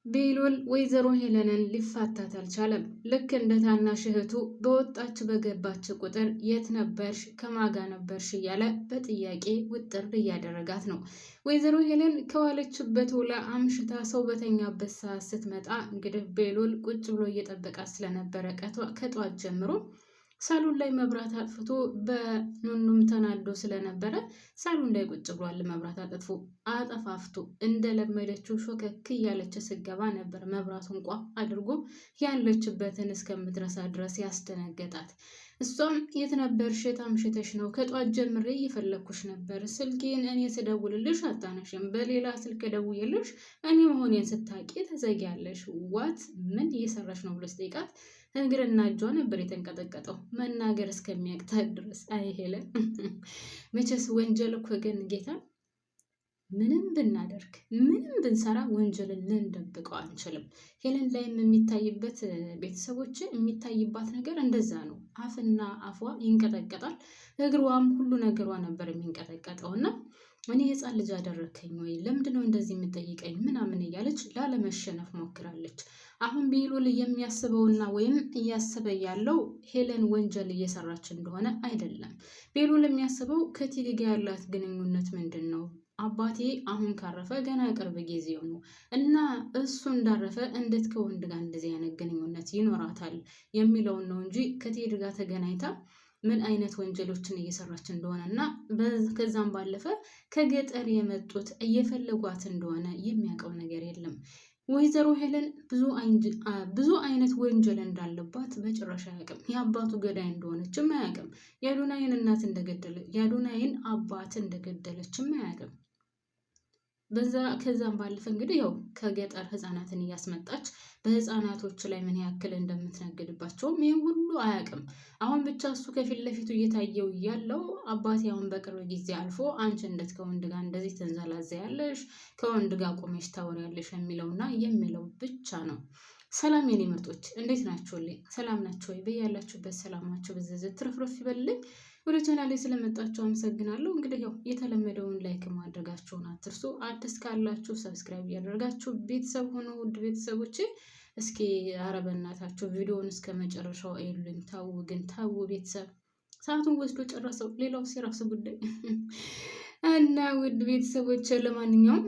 ቤሉል ወይዘሮ ሄለንን ሊፋታት አልቻለም። ልክ እንደ ታናሽ እህቱ በወጣች በገባች ቁጥር የት ነበርሽ ከማጋ ነበርሽ እያለ በጥያቄ ውጥር እያደረጋት ነው። ወይዘሮ ሄለን ከዋለችበት ውላ አምሽታ ሰው በተኛበት ሰዓት ስትመጣ እንግዲህ ቤሉል ቁጭ ብሎ እየጠበቃት ስለነበረ ከጧት ጀምሮ ሳሎን ላይ መብራት አጥፍቶ በኑኑም ተናዶ ስለነበረ ሳሎን ላይ ቁጭ ብሏል። መብራት አጠፋፍቶ እንደለመደችው ሾከክ እያለች ስገባ ነበር መብራቱ እንኳ አድርጎ ያለችበትን እስከምትረሳ ድረስ ያስደነገጣት። እሷም የት ነበርሽ? አምሽተሽ ነው? ከጧት ጀምሬ እየፈለግኩሽ ነበር። ስልኬን እኔ ስደውልልሽ አታነሽም። በሌላ ስልክ ደውዬልሽ እኔ መሆኔን ስታቂ ተዘጊያለሽ። ዋት ምን እየሰራሽ ነው ብሎ ስጠይቃት እግርና እጇ ነበር የተንቀጠቀጠው መናገር እስከሚያቅታት ድረስ። አይ ሄለን መቼስ ወንጀል እኮ ግን ጌታ ምንም ብናደርግ ምንም ብንሰራ ወንጀልን ልንደብቀው አንችልም። ሄለን ላይም የሚታይበት ቤተሰቦች የሚታይባት ነገር እንደዛ ነው። አፍና አፏ ይንቀጠቀጣል፣ እግሯም ሁሉ ነገሯ ነበር የሚንቀጠቀጠው እና እኔ የህፃን ልጅ አደረከኝ ወይ ለምንድነው እንደዚህ የምጠይቀኝ ምናምን እያለች ላለመሸነፍ ሞክራለች። አሁን ቤሉል የሚያስበውና ወይም እያሰበ ያለው ሄለን ወንጀል እየሰራች እንደሆነ አይደለም። ቤሉል የሚያስበው ከቲዲ ጋር ያላት ግንኙነት ምንድን ነው? አባቴ አሁን ካረፈ ገና ቅርብ ጊዜው ነው እና እሱ እንዳረፈ እንዴት ከወንድ ጋር እንደዚህ አይነት ግንኙነት ይኖራታል የሚለውን ነው እንጂ ከቲዲ ጋር ተገናኝታ ምን አይነት ወንጀሎችን እየሰራች እንደሆነ እና ከዛም ባለፈ ከገጠር የመጡት እየፈለጓት እንደሆነ የሚያውቀው ነገር የለም። ወይዘሮ ሄለን ብዙ አይነት ወንጀል እንዳለባት በጭራሽ አያውቅም። የአባቱ ገዳይ እንደሆነችም አያውቅም። የአዶናይን አባት እንደገደለችም አያውቅም። ከዛም ባለፈ እንግዲህ ያው ከገጠር ህፃናትን እያስመጣች በህፃናቶች ላይ ምን ያክል እንደምትነግድባቸውም ይህም ሁሉ አያውቅም። አሁን ብቻ እሱ ከፊት ለፊቱ እየታየው ያለው አባቴ አሁን በቅርብ ጊዜ አልፎ አንቺ እንዴት ከወንድ ጋር እንደዚህ ትንዘላዘያለሽ፣ ከወንድ ጋር ቆመሽ ታወሪያለሽ የሚለው ብቻ ነው። ሰላም የኔ ምርጦች እንዴት ናችሁልኝ? ሰላም ናችሁ ወይ? በያላችሁበት ሰላማችሁ ብዝዝት ትርፍርፍ ይበልልኝ። ወደ ቻናሌ ስለመጣችሁ አመሰግናለሁ። እንግዲህ ያው የተለመደውን ላይክ ማድረጋችሁን አትርሱ። አዲስ ካላችሁ ሰብስክራይብ እያደረጋችሁ ቤተሰብ ሆኖ ውድ ቤተሰቦቼ እስኪ ኧረ በእናታችሁ ቪዲዮውን እስከ መጨረሻው እዩልኝ። ታው ቤተሰብ ሰዓቱን ወስዶ ጨረሰው። ሌላው የራሱ ጉዳይ እና ውድ ቤተሰቦች ለማንኛውም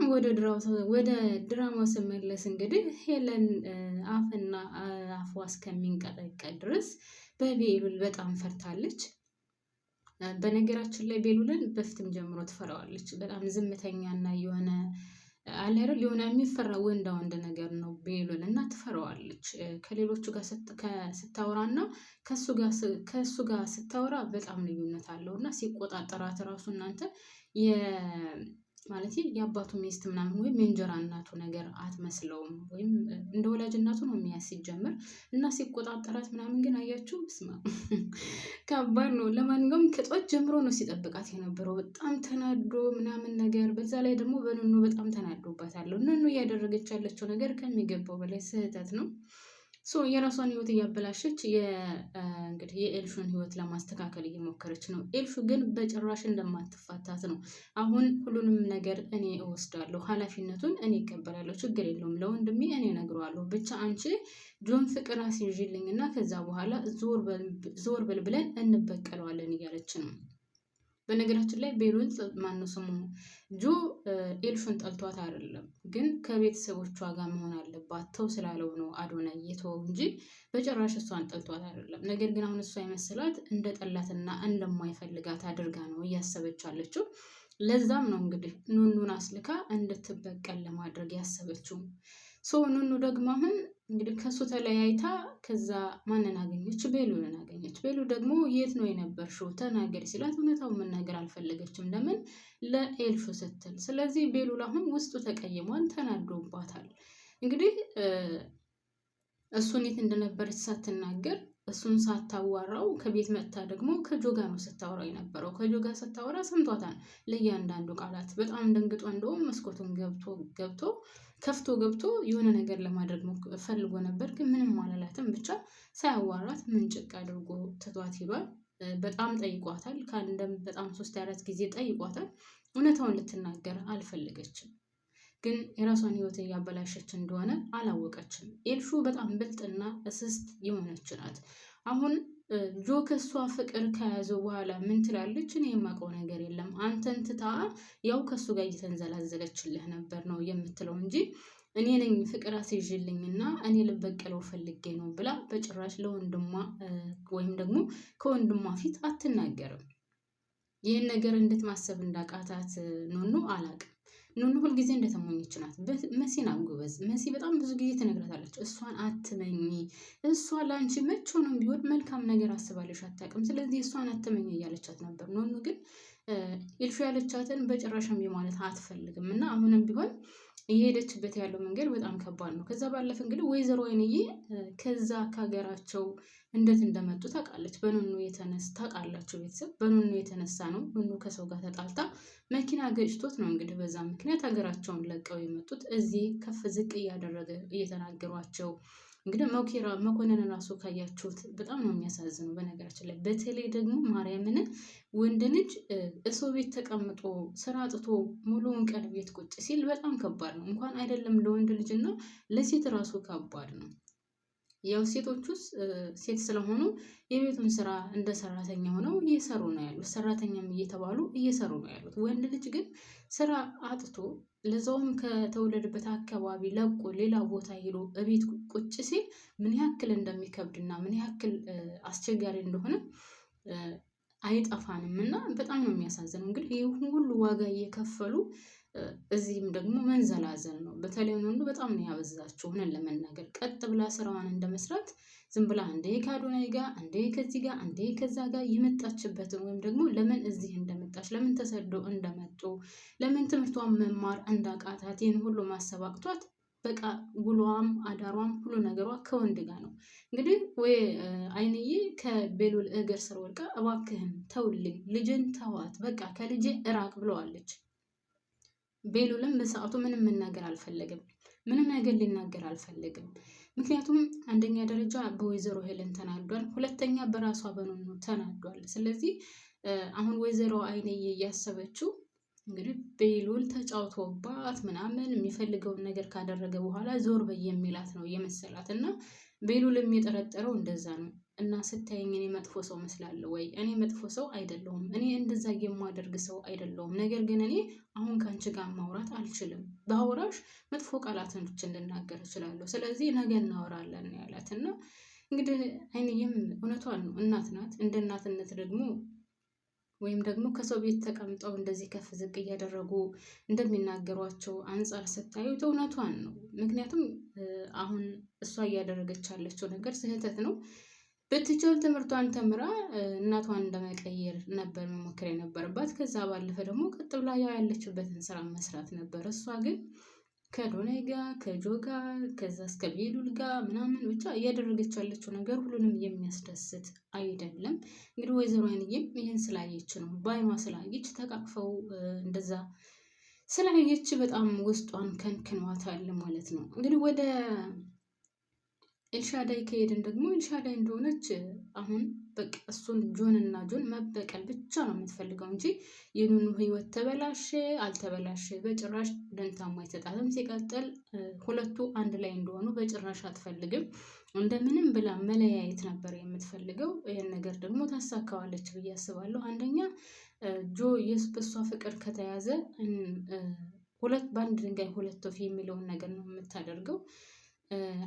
ወደ ድራማው ስመለስ እንግዲህ ሄለን አፍና አፏ እስከሚንቀጠቀጥ ድረስ በቤሉል በጣም ፈርታለች። በነገራችን ላይ ቤሉልን በፊትም ጀምሮ ትፈራዋለች። በጣም ዝምተኛና የሆነ አለር የሆነ የሚፈራ ወንድ ነገር ነው ቤሉል እና ትፈራዋለች። ከሌሎቹ ጋር ስታወራና ከሱ ጋር ስታወራ በጣም ልዩነት አለው እና ሲቆጣጠራት ራሱ እናንተ ማለት የአባቱ ሚስት ምናምን ወይም የእንጀራ እናቱ ነገር አትመስለውም። ወይም እንደ ወላጅ እናቱ ነው የሚያስ ሲጀምር እና ሲቆጣጠራት ምናምን ግን አያችሁ ስማ ከባድ ነው። ለማንኛውም ከጧት ጀምሮ ነው ሲጠብቃት የነበረው በጣም ተናዶ ምናምን ነገር። በዛ ላይ ደግሞ በኑኑ በጣም ተናዶባታል። ኑኑ እያደረገች ያለችው ነገር ከሚገባው በላይ ስህተት ነው። የራሷን ህይወት እያበላሸች እንግዲህ የኤልሹን ህይወት ለማስተካከል እየሞከረች ነው። ኤልሹ ግን በጭራሽ እንደማትፋታት ነው። አሁን ሁሉንም ነገር እኔ እወስዳለሁ፣ ኃላፊነቱን እኔ እቀበላለሁ፣ ችግር የለውም ለወንድሜ እኔ እነግረዋለሁ፣ ብቻ አንቺ ጆን ፍቅር አስይዥልኝ እና ከዛ በኋላ ዞር በል ብለን እንበቀለዋለን እያለች ነው። በነገራችን ላይ ቤሉል ማነው ስሙ ጆ ኤልሹን ጠልቷት አይደለም፣ ግን ከቤተሰቦቿ ጋር መሆን አለባት ተው ስላለው ነው አዶናይ የተወው እንጂ በጭራሽ እሷን ጠልቷት አይደለም። ነገር ግን አሁን እሷ የመሰላት እንደ ጠላትና እንደማይፈልጋት አድርጋ ነው እያሰበች አለችው። ለዛም ነው እንግዲህ ኑኑን አስልካ እንድትበቀል ለማድረግ ያሰበችው። ኑኑ ደግሞ አሁን እንግዲህ ከሱ ተለያይታ ከዛ ማንን አገኘች? ቤሉልን አገኘች። ቤሉ ደግሞ የት ነው የነበርሽው ተናገሪ ሲላት እውነታውን መናገር አልፈለገችም። ለምን? ለኤልሹ ስትል። ስለዚህ ቤሉል አሁን ውስጡ ተቀይሟል፣ ተናዶባታል። እንግዲህ እሱን የት እንደነበረች ሳትናገር እሱን ሳታዋራው ከቤት መጥታ ደግሞ ከጆጋ ነው ስታወራው የነበረው። ከጆጋ ስታወራ ሰምቷታል ለእያንዳንዱ ቃላት። በጣም ደንግጦ እንደውም መስኮቱን ከፍቶ ገብቶ የሆነ ነገር ለማድረግ ፈልጎ ነበር፣ ግን ምንም አላላትም። ብቻ ሳያዋራት ምንጭቅ አድርጎ ትቷት ሄዷል። በጣም ጠይቋታል። በጣም 3-4 ጊዜ ጠይቋታል። እውነታውን ልትናገር አልፈለገችም። ግን የራሷን ህይወት እያበላሸች እንደሆነ አላወቀችም። ኤልሹ በጣም ብልጥና እስስት የሆነች ናት። አሁን ጆ ከሷ ፍቅር ከያዘው በኋላ ምን ትላለች? እኔ የማውቀው ነገር የለም አንተን ትታ ያው ከሱ ጋር እየተንዘላዘለችልህ ነበር ነው የምትለው እንጂ እኔ ነኝ ፍቅር አስይዥልኝና እኔ ልበቀለው ፈልጌ ነው ብላ በጭራሽ ለወንድሟ ወይም ደግሞ ከወንድሟ ፊት አትናገርም። ይህን ነገር እንድትማሰብ እንዳቃታት ኑኑ አላቅም። ኑኑ ሁልጊዜ እንደተሞኘች ናት። መሲን አጎበዝ መሲ በጣም ብዙ ጊዜ ትነግራታለች። እሷን አትመኝ፣ እሷ ለአንቺ መቼ ሆኖም ቢሆን መልካም ነገር አስባለሽ አታውቅም። ስለዚህ እሷን አትመኝ እያለቻት ነበር። ኑኑ ግን ኤልሹ ያለቻትን በጭራሽም ማለት አትፈልግም እና አሁንም ቢሆን እየሄደችበት ያለው መንገድ በጣም ከባድ ነው። ከዛ ባለፈ እንግዲህ ወይዘሮ አይንዬ ከዛ ከሀገራቸው እንዴት እንደመጡ ታውቃለች። በኑኑ የተነሳ ታውቃላችሁ ቤተሰብ በኑኑ የተነሳ ነው። ኑኑ ከሰው ጋር ተጣልታ መኪና ገጭቶት ነው እንግዲህ በዛ ምክንያት ሀገራቸውን ለቀው የመጡት። እዚህ ከፍ ዝቅ እያደረገ እየተናገሯቸው እንግዲህ መኮንን ራሱ ካያችሁት በጣም ነው የሚያሳዝነው። በነገራችን ላይ በተለይ ደግሞ ማርያምን ወንድ ልጅ እሰው ቤት ተቀምጦ ስራ አጥቶ ሙሉውን ቀን ቤት ቁጭ ሲል በጣም ከባድ ነው። እንኳን አይደለም ለወንድ ልጅ እና ለሴት ራሱ ከባድ ነው። ያው ሴቶቹስ ሴት ስለሆኑ የቤቱን ስራ እንደ ሰራተኛ ሆነው እየሰሩ ነው ያሉት። ሰራተኛም እየተባሉ እየሰሩ ነው ያሉት። ወንድ ልጅ ግን ስራ አጥቶ ለዛውም ከተወለደበት አካባቢ ለቆ ሌላ ቦታ ሄዶ እቤት ቁጭ ሲል ምን ያክል እንደሚከብድና ምን ያክል አስቸጋሪ እንደሆነ አይጠፋንም እና በጣም ነው የሚያሳዝነው። እንግዲህ ይህ ሁሉ ዋጋ እየከፈሉ እዚህም ደግሞ መንዘላዘል ነው። በተለይ ወንዱ በጣም ነው ያበዛቸው። ሆነን ለመናገር ቀጥ ብላ ስራዋን እንደመስራት ዝም ብላ አንዴ ከአዶናይ ጋር አንዴ ከዚህ ጋር አንዴ ከዛ ጋር የመጣችበትን ወይም ደግሞ ለምን እዚህ እንደመጣች ለምን ተሰደው እንደመጡ ለምን ትምህርቷን መማር እንዳቃታት ይህን ሁሉ ማሰብ አቅቷት በቃ ውሏም አዳሯም ሁሉ ነገሯ ከወንድ ጋር ነው። እንግዲህ ወይ አይንዬ ከቤሉል እግር ስር ወድቃ እባክህን ተውልኝ፣ ልጅን ተዋት፣ በቃ ከልጄ እራቅ ብለዋለች። ቤሉልም በሰዓቱ ምንም መናገር አልፈለግም። ምንም ነገር ሊናገር አልፈለግም። ምክንያቱም አንደኛ ደረጃ በወይዘሮ ሄለን ተናዷል፣ ሁለተኛ በራሷ በኑኑ ተናዷል። ስለዚህ አሁን ወይዘሮ አይንዬ እያሰበችው እንግዲህ ቤሉል ተጫውቶባት ምናምን የሚፈልገውን ነገር ካደረገ በኋላ ዞር በይ የሚላት ነው የመሰላት እና ቤሉልም የጠረጠረው እንደዛ ነው። እና ስታየኝ እኔ መጥፎ ሰው መስላለሁ ወይ? እኔ መጥፎ ሰው አይደለሁም። እኔ እንደዛ የማደርግ ሰው አይደለሁም። ነገር ግን እኔ አሁን ከአንቺ ጋር ማውራት አልችልም። በአውራሽ መጥፎ ቃላቶችን ልናገር እችላለሁ። ስለዚህ ነገ እናወራለን ያላት እና እንግዲህ አይንዬም እውነቷን ነው። እናት ናት። እንደ እናትነት ደግሞ ወይም ደግሞ ከሰው ቤት ተቀምጠው እንደዚህ ከፍ ዝቅ እያደረጉ እንደሚናገሯቸው አንጻር ስታዩት እውነቷን ነው። ምክንያቱም አሁን እሷ እያደረገች ያለችው ነገር ስህተት ነው። ብትችል ትምህርቷን ተምራ እናቷን እንደመቀየር ነበር መሞከር የነበረባት። ከዛ ባለፈ ደግሞ ቀጥ ብላ ያለችበትን ስራ መስራት ነበር። እሷ ግን ከአዶናይ ጋር ከጆ ጋር ከዛ እስከ ቤሉል ጋር ምናምን ብቻ እያደረገች ያለችው ነገር ሁሉንም የሚያስደስት አይደለም። እንግዲህ ወይዘሮ አይንዬም ይህን ስላየች ነው፣ በአይኗ ስላየች ተቃቅፈው እንደዛ ስላየች በጣም ውስጧን ከንክኗታል ማለት ነው። እንግዲህ ወደ ኤልሻዳይ ከሄድን ደግሞ ኤልሻዳይ እንደሆነች አሁን በቃ እሱን ጆን መበቀል ብቻ ነው የምትፈልገው እንጂ የኑኑ ህይወት ተበላሸ አልተበላሸ በጭራሽ ደንታማ አይሰጣትም። ሲቀጥል ሁለቱ አንድ ላይ እንደሆኑ በጭራሽ አትፈልግም። እንደምንም ብላ መለያየት ነበር የምትፈልገው። ይህን ነገር ደግሞ ታሳካዋለች ብዬ አስባለሁ። አንደኛ ጆ በሷ ፍቅር ከተያዘ ሁለት በአንድ ድንጋይ ሁለት ወፍ የሚለውን ነገር ነው የምታደርገው።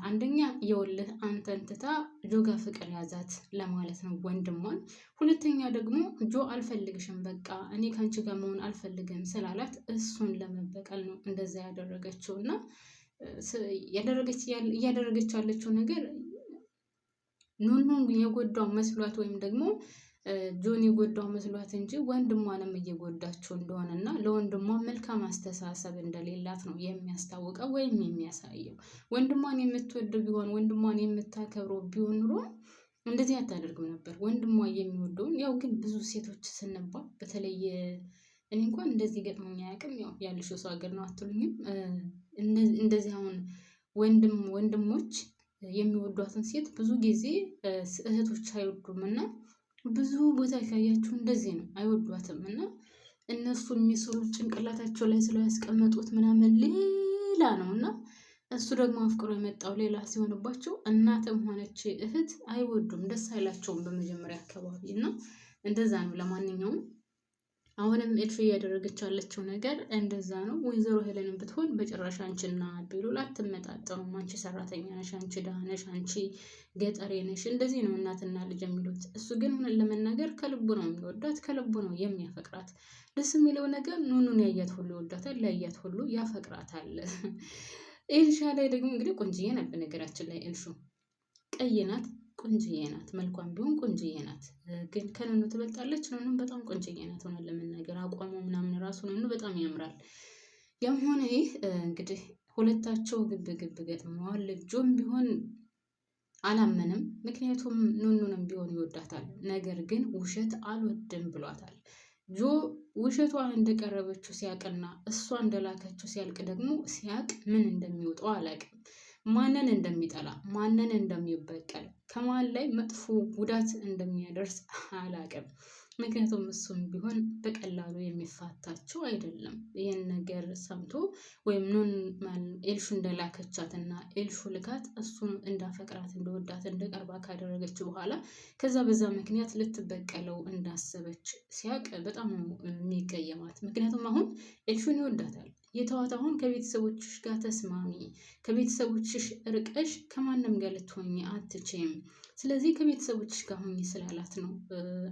አንደኛ የውልህ አንተን ትታ ጆ ጋር ፍቅር ያዛት ለማለት ነው ወንድሟን። ሁለተኛ ደግሞ ጆ አልፈልግሽም፣ በቃ እኔ ከአንቺ ጋር መሆን አልፈልግም ስላላት እሱን ለመበቀል ነው እንደዛ ያደረገችው እና እያደረገች ያለችው ነገር ኑኑ የጎዳው መስሏት ወይም ደግሞ ጆን የጎዳው መስሏት እንጂ ወንድሟንም እየጎዳችው እንደሆነ እና ለወንድሟ መልካም አስተሳሰብ እንደሌላት ነው የሚያስታውቀው ወይም የሚያሳየው። ወንድሟን የምትወደው ቢሆን ወንድሟን የምታከብረው ቢሆን ኑሮ እንደዚህ አታደርግም ነበር። ወንድሟ የሚወደውን ያው ግን ብዙ ሴቶች ስንባል በተለየ እኔ እንኳን እንደዚህ ገጥሞኝ አያውቅም። ያው ያልሽው ሰው ሀገር ነው አትሉኝም? እንደዚህ አሁን ወንድሞች የሚወዷትን ሴት ብዙ ጊዜ እህቶች አይወዱም እና ብዙ ቦታ ካያችሁ እንደዚህ ነው፣ አይወዷትም እና እነሱ የሚስሉት ጭንቅላታቸው ላይ ስለው ያስቀመጡት ምናምን ሌላ ነው እና እሱ ደግሞ አፍቅሮ የመጣው ሌላ ሲሆንባቸው እናትም ሆነች እህት አይወዱም፣ ደስ አይላቸውም በመጀመሪያ አካባቢ እና እንደዛ ነው። ለማንኛውም አሁንም ኤልፍ እያደረገች ያለችው ነገር እንደዛ ነው። ወይዘሮ ሄለንን ብትሆን በጭራሽ አንቺና ቤሉል አትመጣጠኑም። አንቺ ሰራተኛ ነሽ፣ አንቺ ድሃ ነሽ፣ አንቺ ገጠሬ ነሽ። እንደዚህ ነው እናትና ልጅ የሚሉት። እሱ ግን ምን ለመናገር ከልቡ ነው የሚወዳት፣ ከልቡ ነው የሚያፈቅራት። ደስ የሚለው ነገር ኑኑን ያያት ሁሉ ይወዳታል፣ ያያት ሁሉ ያፈቅራታል። ኤልሻ ላይ ደግሞ እንግዲህ ቆንጅዬ ናት። በነገራችን ላይ ኤልሹ ቀይ ናት፣ ቆንጅዬ ናት። መልኳም ቢሆን ቆንጅዬ ናት፣ ግን ከነኑ ትበልጣለች። ነኑም በጣም ቆንጅዬ ናት። ሆነ ለመናገር አቋሙ ምናምን ራሱ ነኑ በጣም ያምራል። ያም ሆነ ይህ እንግዲህ ሁለታቸው ግብ ግብ ገጥመዋል። ጆም ቢሆን አላመንም፣ ምክንያቱም ኑኑንም ቢሆን ይወዳታል። ነገር ግን ውሸት አልወድም ብሏታል። ጆ ውሸቷን እንደቀረበችው ሲያቅና እሷ እንደላከችው ሲያልቅ ደግሞ ሲያቅ ምን እንደሚወጣው አላቅም። ማንን እንደሚጠላ ማንን እንደሚበቀል ከማን ላይ መጥፎ ጉዳት እንደሚያደርስ አላቅም። ምክንያቱም እሱም ቢሆን በቀላሉ የሚፋታቸው አይደለም። ይህን ነገር ሰምቶ ወይም ኑን ኤልሹ እንደላከቻትና ኤልሹ ልካት እሱ እንዳፈቅራት እንደወዳት እንደቀርባ ካደረገችው በኋላ ከዛ በዛ ምክንያት ልትበቀለው እንዳሰበች ሲያቅ በጣም የሚቀየማት። ምክንያቱም አሁን ኤልሹን ይወዳታል። የተዋት አሁን ከቤተሰቦችሽ ጋር ተስማሚ፣ ከቤተሰቦችሽ ርቀሽ ከማንም ጋር ልትሆኚ አትችይም። ስለዚህ ከቤተሰቦችሽ ጋር ሆኚ ስላላት ነው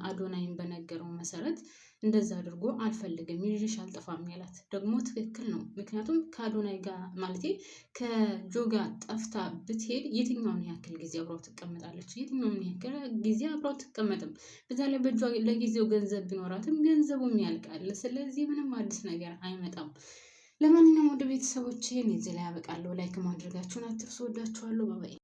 አዶናይን በነገረው መሰረት እንደዛ አድርጎ አልፈልግም ይዤሽ አልጠፋም ያላት። ደግሞ ትክክል ነው። ምክንያቱም ከአዶናይ ጋር ማለቴ ከጆ ጋር ጠፍታ ብትሄድ የትኛውን ያክል ጊዜ አብራው ትቀመጣለች? የትኛውን ያክል ጊዜ አብራው ትቀመጥም? በዛ ላይ በእጇ ለጊዜው ገንዘብ ቢኖራትም ገንዘቡም ያልቃል። ስለዚህ ምንም አዲስ ነገር አይመጣም። ለማንኛውም ወደ ቤተሰቦቼ እዚህ ላይ ያበቃለሁ። ላይክ ማድረጋችሁን አትርሱ። ወዳችኋለሁ። ባባይ